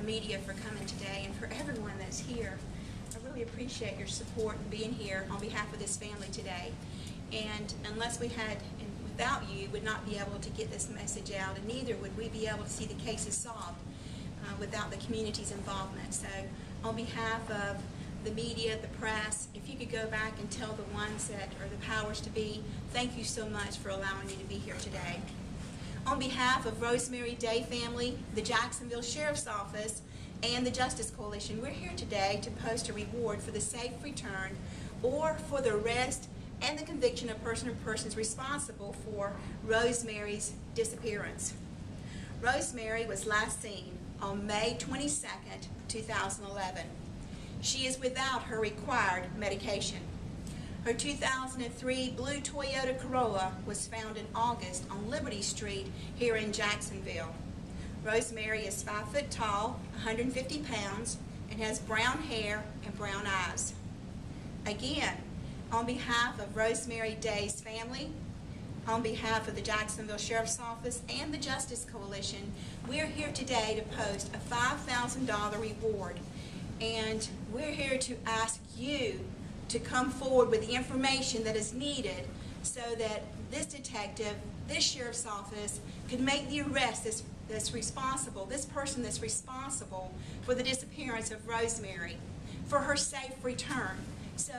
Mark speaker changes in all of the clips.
Speaker 1: media for coming today, and for everyone that's here. I really appreciate your support and being here on behalf of this family today. And unless we had, and without you, would not be able to get this message out, and neither would we be able to see the cases solved without the community's involvement. So on behalf of the media, the press, if you could go back and tell the ones that are the powers to be, thank you so much for allowing me to be here today. On behalf of Rosemary Day family, the Jacksonville Sheriff's Office, and the Justice Coalition, we're here today to post a reward for the safe return or for the arrest and the conviction of person or persons responsible for Rosemary's disappearance. Rosemary was last seen on May 22nd, 2011. She is without her required medication. Her 2003 blue Toyota Corolla was found in August on Liberty Street here in Jacksonville. Rosemary is 5 foot tall, 150 pounds, and has brown hair and brown eyes. Again, on behalf of Rosemary Day's family, on behalf of the Jacksonville Sheriff's Office and the Justice Coalition, we're here today to post a $5,000 reward. And we're here to ask you to come forward with the information that is needed so that this detective, this sheriff's office, could make the arrest that's responsible, this person that's responsible for the disappearance of Rosemary, for her safe return. So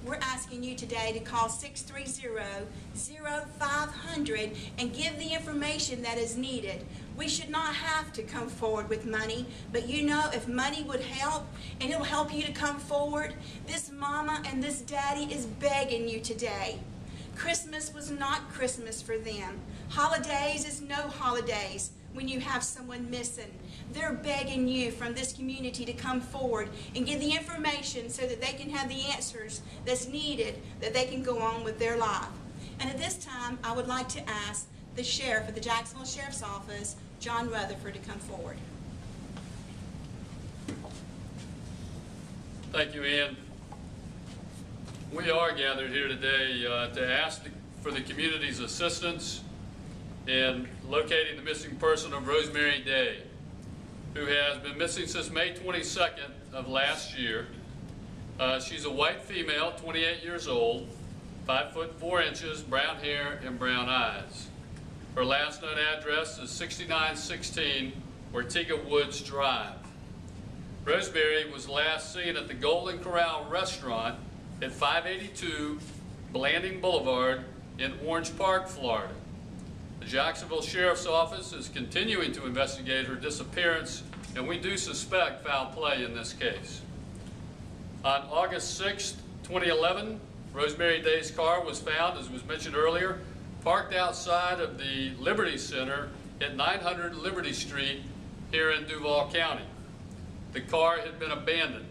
Speaker 1: we're asking you today to call 630-0500 and give the information that is needed. We should not have to come forward with money, but you know, if money would help and it'll help you to come forward, this mama and this daddy is begging you today. Christmas was not Christmas for them. Holidays is no holidays when you have someone missing. They're begging you from this community to come forward and give the information so that they can have the answers that's needed, that they can go on with their life. And at this time, I would like to ask the sheriff of the Jacksonville Sheriff's Office, John Rutherford, to come forward.
Speaker 2: Thank you, Ian. We are gathered here today to ask for the community's assistance in locating the missing person of Rosemary Day, who has been missing since May 22nd of last year. She's a white female, 28 years old, 5 foot 4 inches, brown hair and brown eyes. Her last known address is 6916 Ortega Woods Drive. Rosemary was last seen at the Golden Corral restaurant at 582 Blanding Boulevard in Orange Park, Florida. The Jacksonville Sheriff's Office is continuing to investigate her disappearance, and we do suspect foul play in this case. On August 6, 2011, Rosemary Day's car was found, as was mentioned earlier, parked outside of the Liberty Center at 900 Liberty Street here in Duval County. The car had been abandoned.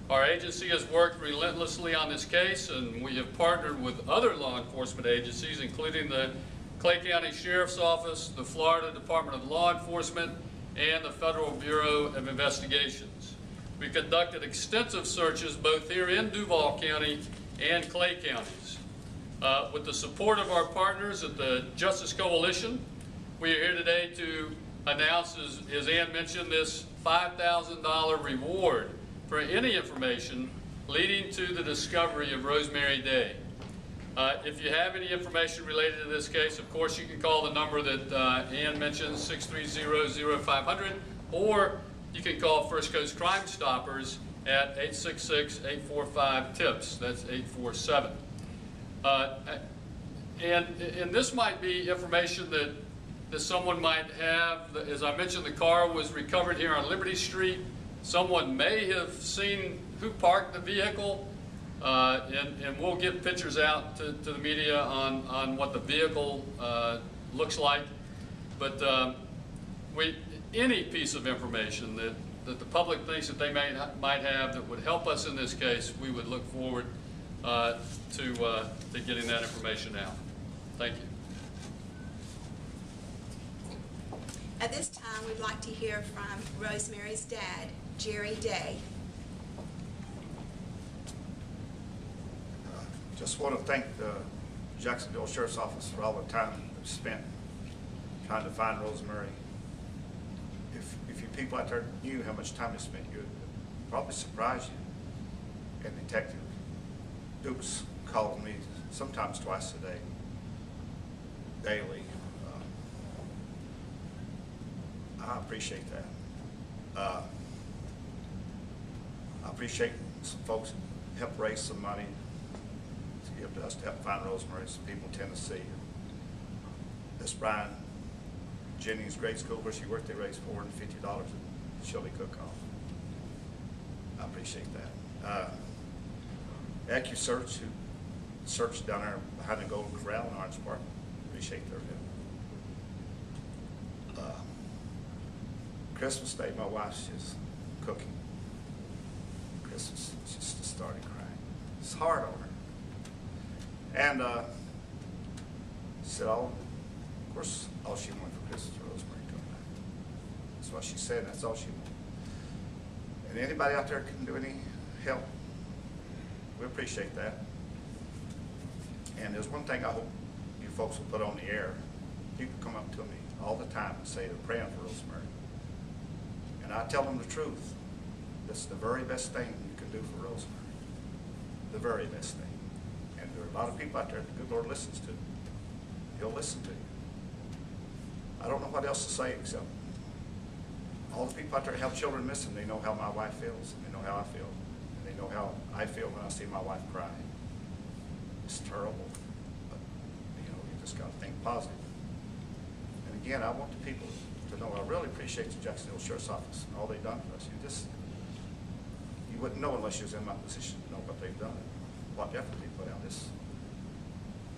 Speaker 2: Our agency has worked relentlessly on this case, and we have partnered with other law enforcement agencies, including the Clay County Sheriff's Office, the Florida Department of Law Enforcement, and the Federal Bureau of Investigations. We conducted extensive searches both here in Duval County and Clay counties. With the support of our partners at the Justice Coalition, we are here today to announce, as Ann mentioned, this $5,000 reward for any information leading to the discovery of Rosemary Day. If you have any information related to this case, of course, you can call the number that Ann mentioned, 630-0500, or you can call First Coast Crime Stoppers at 866-845-TIPS. That's 847. And this might be information that someone might have. As I mentioned, the car was recovered here on Liberty Street. Someone may have seen who parked the vehicle, and we'll get pictures out to the media on what the vehicle looks like. But any piece of information that the public thinks that they might have that would help us in this case, we would look forward to getting that information out. Thank you.
Speaker 1: At this time, we'd like to hear from Rosemary's dad, Jerry Day.
Speaker 3: Just want to thank the Jacksonville Sheriff's Office for all the time they've spent trying to find Rosemary. if you people out there knew how much time they spent, you'd probably surprise you. And Detective Dukes calls me sometimes twice a day, daily. I appreciate that. I appreciate some folks who help raise some money to give to us to help find Rosemary, some people in Tennessee. This Brian Jennings grade school where she worked, they raised $450 at Chili Cook-Off. I appreciate that. AccuSearch, who searched down there behind the Golden Corral in Orange Park, appreciate their help. Christmas Day, my wife, she's cooking. Christmas, she just started crying. It's hard on her. And she said, of course, all she wanted for Christmas was Rosemary to come back. That's what she said, that's all she wanted. And anybody out there can do any help, we appreciate that. And there's one thing I hope you folks will put on the air. People come up to me all the time and say they're praying for Rosemary. And I tell them the truth. This is the very best thing you can do for Rosemary. The very best thing. And there are a lot of people out there that the good Lord listens to. He'll listen to you. I don't know what else to say except all the people out there that have children missing, they know how my wife feels, and they know how I feel. And they know how I feel when I see my wife cry. It's terrible, but you know, you just got to think positive. And again, I want the people to know I really appreciate the Jacksonville Sheriff's Office and all they've done for us. You wouldn't know unless you was in my position to know what they've done, what effort they put out.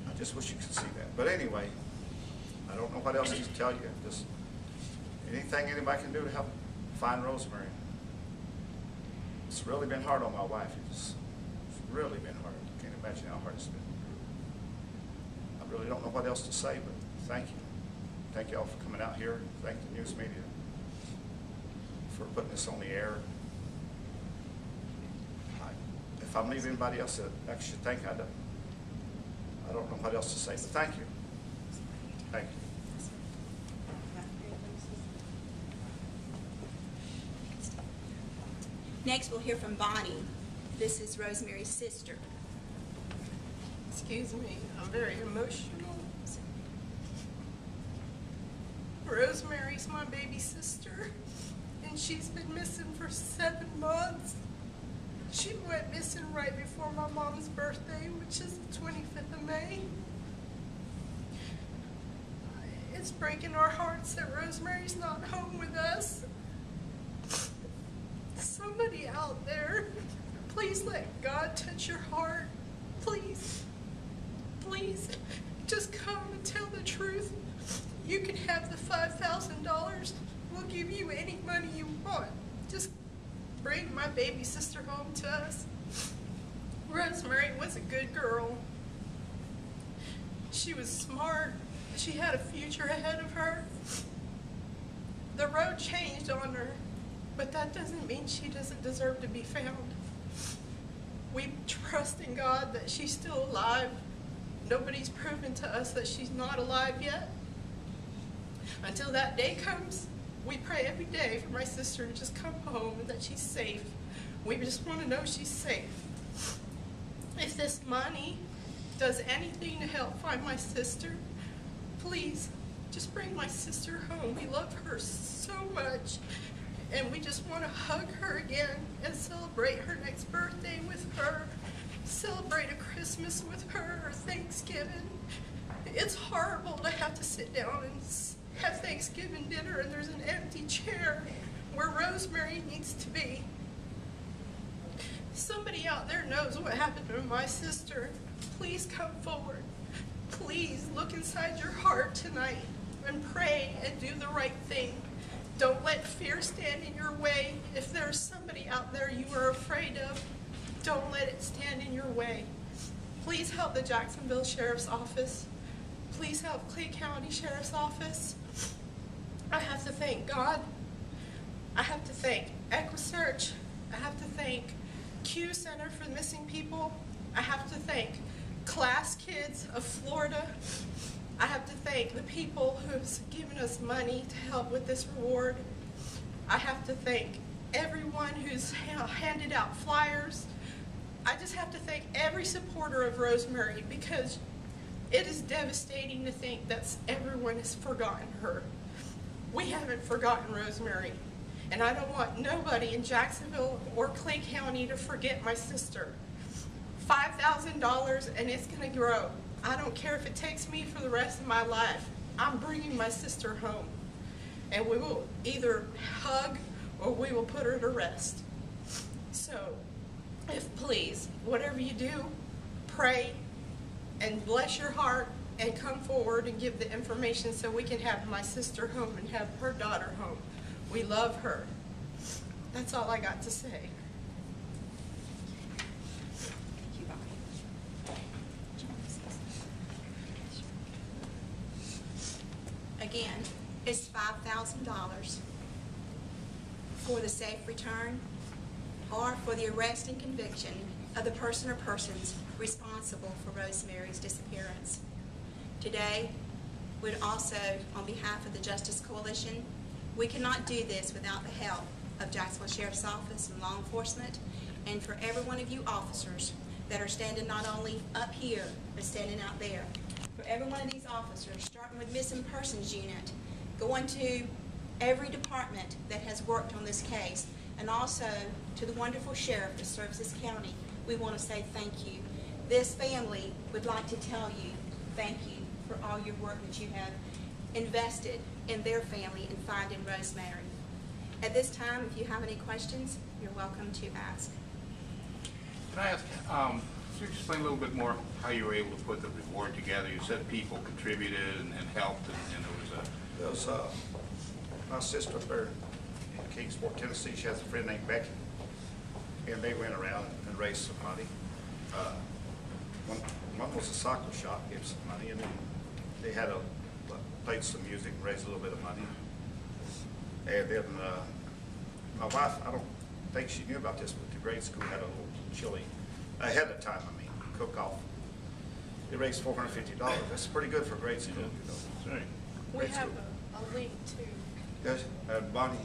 Speaker 3: I just wish you could see that. But anyway, I don't know what else to tell you. Just anything anybody can do to help find Rosemary. It's really been hard on my wife. It's really been hard. I can't imagine how hard it's been. I really don't know what else to say, but thank you. Thank you all for coming out here. Thank the news media for putting this on the air. If I'm leaving anybody else that I should thank, I don't know what else to say, but thank you. Thank you.
Speaker 1: Next, we'll hear from Bonnie. This is Rosemary's sister.
Speaker 4: Excuse me, I'm very emotional. Rosemary's my baby sister, and she's been missing for 7 months. She went missing right before my mom's birthday, which is the 25th of May. It's breaking our hearts that Rosemary's not home with us. Somebody out there, please let God touch your heart. Please, please, just come and tell the truth. You can have the $5,000. We'll give you any money you want. Just bring my baby sister home to us. Rosemary was a good girl. She was smart. She had a future ahead of her. The road changed on her, but that doesn't mean she doesn't deserve to be found. We trust in God that she's still alive. Nobody's proven to us that she's not alive yet. Until that day comes, we pray every day for my sister to just come home and that she's safe. We just want to know she's safe. If this money does anything to help find my sister, please, just bring my sister home. We love her so much, and we just want to hug her again and celebrate her next birthday with her, celebrate a Christmas with her, or Thanksgiving. It's horrible to have to sit down and have Thanksgiving dinner and there's an empty chair where Rosemary needs to be. Somebody out there knows what happened to my sister. Please come forward. Please look inside your heart tonight and pray and do the right thing. Don't let fear stand in your way. If there's somebody out there you are afraid of, don't let it stand in your way. Please help the Jacksonville Sheriff's Office. Please help Clay County Sheriff's Office. I have to thank God. I have to thank AccuSearch. I have to thank Q Center for Missing People. I have to thank Class Kids of Florida. I have to thank the people who've given us money to help with this reward. I have to thank everyone who's handed out flyers. I just have to thank every supporter of Rosemary, because it is devastating to think that everyone has forgotten her. We haven't forgotten Rosemary, and I don't want nobody in Jacksonville or Clay County to forget my sister. $5,000, and it's going to grow. I don't care if it takes me for the rest of my life. I'm bringing my sister home, and we will either hug or we will put her to rest. So, if please, whatever you do, pray and bless your heart and come forward and give the information so we can have my sister home and have her daughter home. We love her. That's all I got to say.
Speaker 1: Again, it's $5,000 for the safe return or for the arrest and conviction of the person or persons responsible for Rosemary's disappearance. Today, we'd also, on behalf of the Justice Coalition, we cannot do this without the help of Jacksonville Sheriff's Office and law enforcement, and for every one of you officers that are standing not only up here, but standing out there. For every one of these officers, starting with Missing Persons Unit, going to every department that has worked on this case, and also to the wonderful sheriff that serves this county, we want to say thank you. This family would like to tell you thank you for all your work that you have invested in their family in finding Rosemary. At this time, if you have any questions, you're welcome to ask.
Speaker 5: Can I ask, could you explain a little bit more how you were able to put the reward together? You said people contributed and helped, and
Speaker 3: There was my sister up there in Kingsport, Tennessee. She has a friend named Becky, and they went around and raised some money. One was a soccer shop, gave some money, and then they had played some music and raised a little bit of money. And then my wife, I don't think she knew about this, but the grade school had a little chili ahead of time, cook-off. They raised $450. That's pretty good for grade school, you know.
Speaker 5: That's right.
Speaker 4: We
Speaker 3: Grade
Speaker 4: have
Speaker 3: school.
Speaker 4: a link too.
Speaker 3: Yes, Bonnie.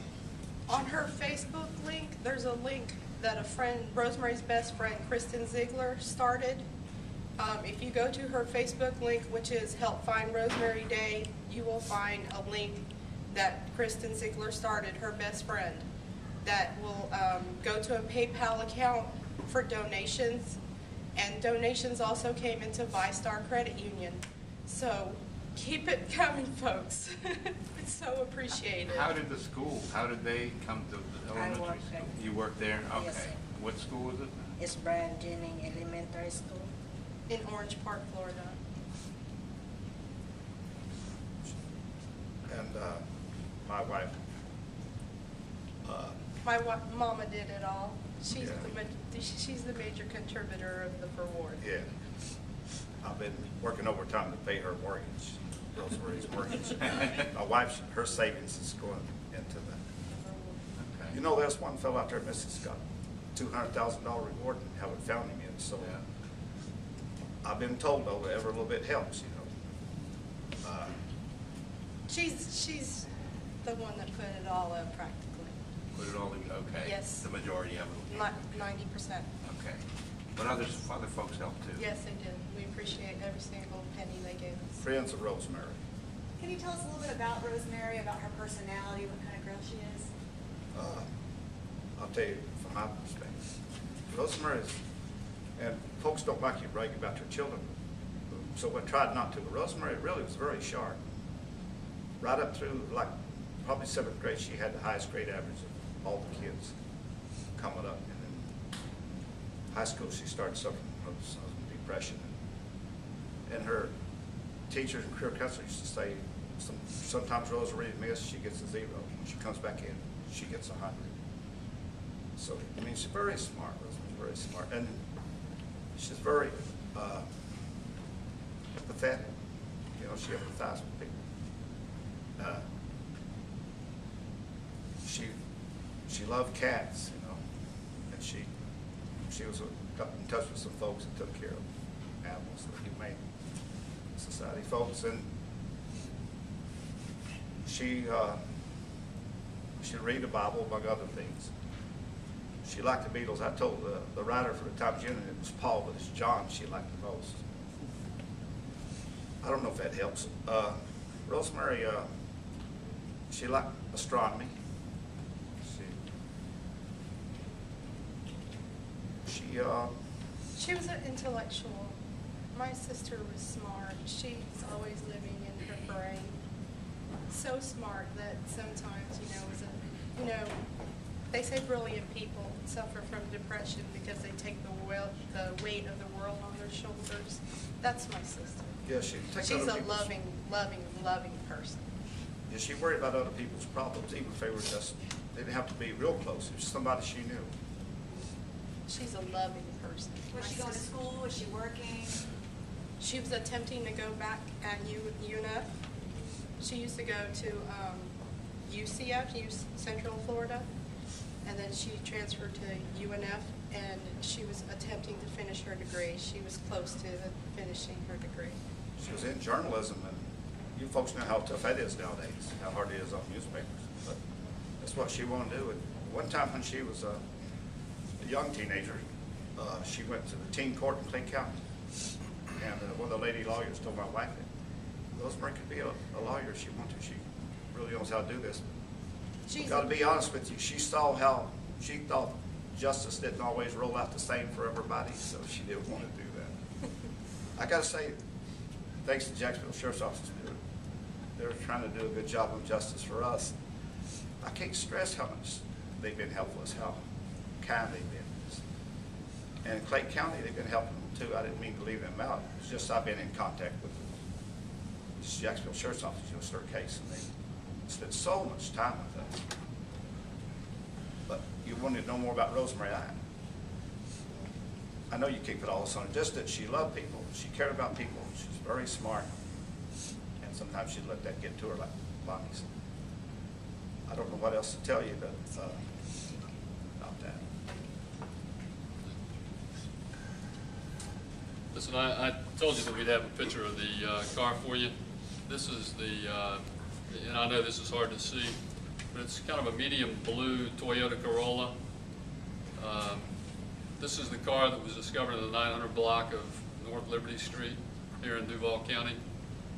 Speaker 4: On her Facebook link, there's a link that a friend, Rosemary's best friend, Kristen Ziegler, started. If you go to her Facebook link, which is Help Find Rosemary Day, you will find a link that Kristen Ziegler started, her best friend, that will go to a PayPal account for donations. And donations also came into ViStar Credit Union. So keep it coming, folks. It's so appreciated.
Speaker 5: How did they come to the elementary
Speaker 6: work
Speaker 5: school?
Speaker 6: there.
Speaker 5: You worked there? Okay.
Speaker 6: Yes, sir.
Speaker 5: What school was it?
Speaker 6: It's Brian Jennings Elementary School.
Speaker 4: In Orange Park, Florida.
Speaker 3: And my wife.
Speaker 4: My mama did it all. She's
Speaker 3: Yeah.
Speaker 4: she's the major contributor of the reward.
Speaker 3: Yeah. I've been working overtime to pay her mortgage, Rosemary's mortgage. My wife, her savings is going into that.
Speaker 5: Okay.
Speaker 3: You know, there's one fellow out there, Mrs. got $200,000 reward and haven't found him yet. So
Speaker 5: Yeah.
Speaker 3: I've been told, though, every little bit helps, you know.
Speaker 4: She's the one that put it all up practically.
Speaker 5: Put it all in, okay.
Speaker 4: Yes.
Speaker 5: The majority of it.
Speaker 4: 90%.
Speaker 5: Okay. But other folks helped too?
Speaker 4: Yes, they did. We appreciate every single penny they gave us.
Speaker 3: Friends of Rosemary.
Speaker 7: Can you tell us a little bit about Rosemary, about her personality, what kind of girl she is?
Speaker 3: I'll tell you from my perspective. Rosemary is, and folks don't like you bragging about your children, so I tried not to, but Rosemary really was very sharp. Right up through, like, probably 7th grade, she had the highest grade average of all the kids coming up. And then high school, she started suffering from depression. And her teachers and career counselors used to say, sometimes Rosemary missed, she gets a 0. When she comes back in, she gets 100. So, I mean, she's very smart, Rosemary's very smart. And she's very empathetic. You know, she empathizes with people. She loved cats, you know, and she got in touch with some folks that took care of animals, the Humane Society folks, and she She'd read the Bible, among other things. She liked the Beatles. I told the writer for the Times Union it was Paul, but it's John she liked the most. I don't know if that helps. Rosemary, she liked astronomy.
Speaker 4: She was an intellectual. My sister was smart. She's always living in her brain. So smart that sometimes, they say brilliant people suffer from depression because they take the weight of the world on their shoulders. That's my sister.
Speaker 3: Yeah, she takes
Speaker 4: She's
Speaker 3: other
Speaker 4: a
Speaker 3: people's-
Speaker 4: loving person.
Speaker 3: Yeah, she worried about other people's problems, even if they were just, they didn't have to be real close. It was somebody she knew.
Speaker 4: She's a loving person.
Speaker 7: Was she going to school? Was she working?
Speaker 4: She was attempting to go back at UNF. She used to go to UCF, Central Florida, and then she transferred to UNF, and she was attempting to finish her degree. She was close to finishing her degree.
Speaker 3: She was in journalism, and you folks know how tough that is nowadays, how hard it is on newspapers. But that's what she wanted to do. And one time when she was a young teenager, she went to the teen court in Clay County. And one of the lady lawyers told my wife that Rosemary could be a lawyer if she wanted to. She really knows how to do this. Got to be honest with you, she saw how she thought justice didn't always roll out the same for everybody, so she didn't want to do that. I got to say, thanks to Jacksonville Sheriff's Office, they're trying to do a good job of justice for us. I can't stress how much they've been helpful us, how kind they've been. And in Clay County, they've been helping them too. I didn't mean to leave them out. It's just I've been in contact with the Jacksonville Sheriff's Office, it's their case, and they spent so much time with us. But you wanted to know more about Rosemary. I know you can't put all this on her, just that she loved people. She cared about people. She's very smart. And sometimes she'd let that get to her like Bonnie's. I don't know what else to tell you about that.
Speaker 2: Listen, I told you that we'd have a picture of the car for you. This is the, and I know this is hard to see, but it's kind of a medium blue Toyota Corolla. This is the car that was discovered in the 900 block of North Liberty Street here in Duval County.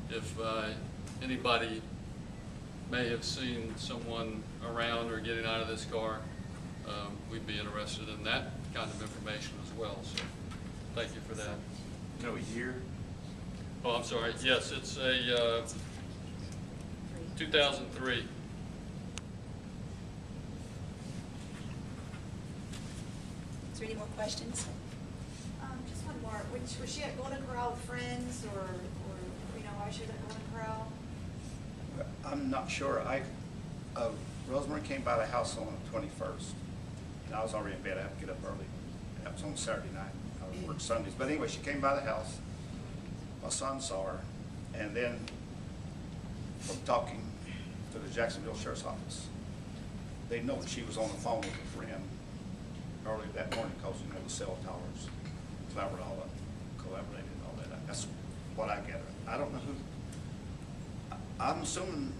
Speaker 2: If anybody may have seen someone around or getting out of this car, we'd be interested in that kind of information as well. So thank you for that.
Speaker 3: You know, a year?
Speaker 2: Oh, I'm sorry. Yes, it's a 2003.
Speaker 1: Is there any more questions?
Speaker 7: Just one more. Was she at Golden Corral with friends, or why she was at Golden Corral?
Speaker 3: I'm not sure. Rosemary came by the house on the 21st, and I was already in bed. I had to get up early. That was on Saturday night. I would work Sundays. But anyway, she came by the house. My son saw her, and then from talking to the Jacksonville Sheriff's Office, they know that she was on the phone with a friend early that morning because, the cell towers collaborated and all that. That's what I gather. I don't know who. I'm assuming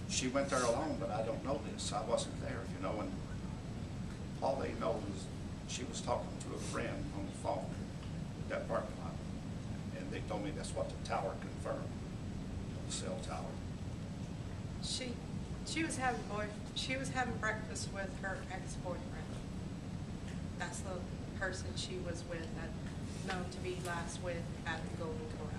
Speaker 3: she went there alone, but I don't know this. I wasn't there, and all they know is she was talking to a friend on the phone at that parking lot, and they told me that's what the tower confirmed, the cell tower.
Speaker 4: She was having breakfast with her ex-boyfriend. That's the person she was with, known to be last with at the Golden Corral.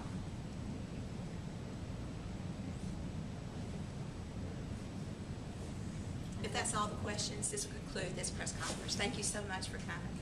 Speaker 1: If that's all the questions, this will conclude this press conference. Thank you so much for coming.